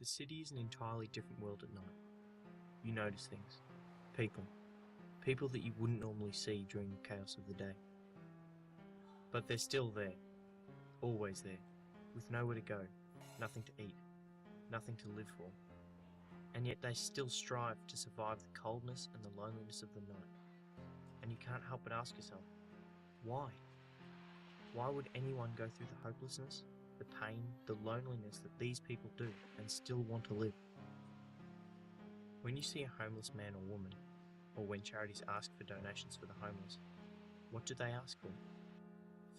The city is an entirely different world at night. You notice things. People that you wouldn't normally see during the chaos of the day. But they're still there, always there, with nowhere to go, nothing to eat, nothing to live for. And yet they still strive to survive the coldness and the loneliness of the night. And you can't help but ask yourself, why? Why would anyone go through the hopelessness, the pain, the loneliness that these people do and still want to live? When you see a homeless man or woman, or when charities ask for donations for the homeless, what do they ask for?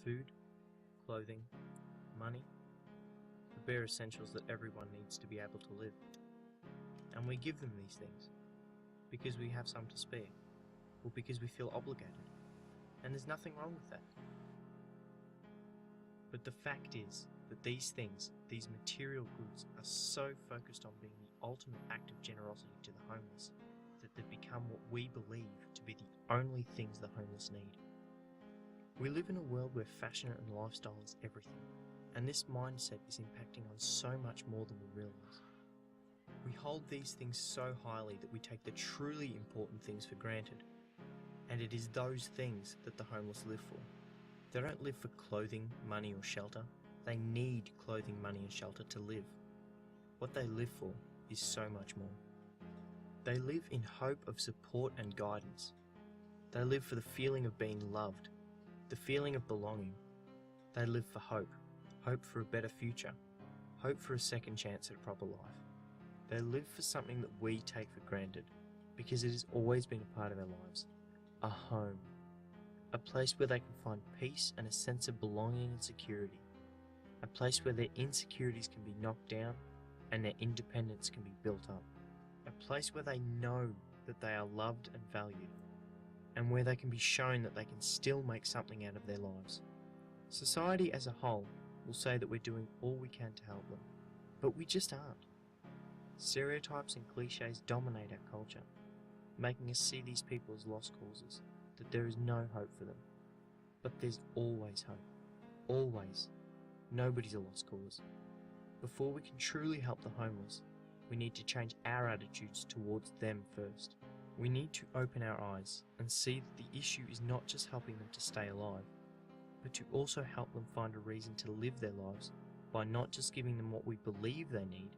Food, clothing, money, the bare essentials that everyone needs to be able to live. And we give them these things because we have some to spare, or because we feel obligated. And there's nothing wrong with that. But the fact is that these things, these material goods, are so focused on being the ultimate act of generosity to the homeless that they've become what we believe to be the only things the homeless need. We live in a world where fashion and lifestyle is everything, and this mindset is impacting on so much more than we realise. We hold these things so highly that we take the truly important things for granted, and it is those things that the homeless live for. They don't live for clothing, money or shelter. They need clothing, money and shelter to live. What they live for is so much more. They live in hope of support and guidance. They live for the feeling of being loved, the feeling of belonging. They live for hope, hope for a better future, hope for a second chance at a proper life. They live for something that we take for granted because it has always been a part of our lives, a home, a place where they can find peace and a sense of belonging and security, a place where their insecurities can be knocked down and their independence can be built up, a place where they know that they are loved and valued, and where they can be shown that they can still make something out of their lives. Society as a whole will say that we're doing all we can to help them, but we just aren't. Stereotypes and cliches dominate our culture, making us see these people as lost causes, that there is no hope for them. But there's always hope. Always. Nobody's a lost cause. Before we can truly help the homeless, we need to change our attitudes towards them first. We need to open our eyes and see that the issue is not just helping them to stay alive, but to also help them find a reason to live their lives by not just giving them what we believe they need,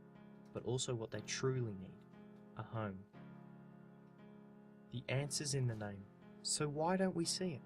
but also what they truly need, a home. The answer's in the name, so why don't we see it?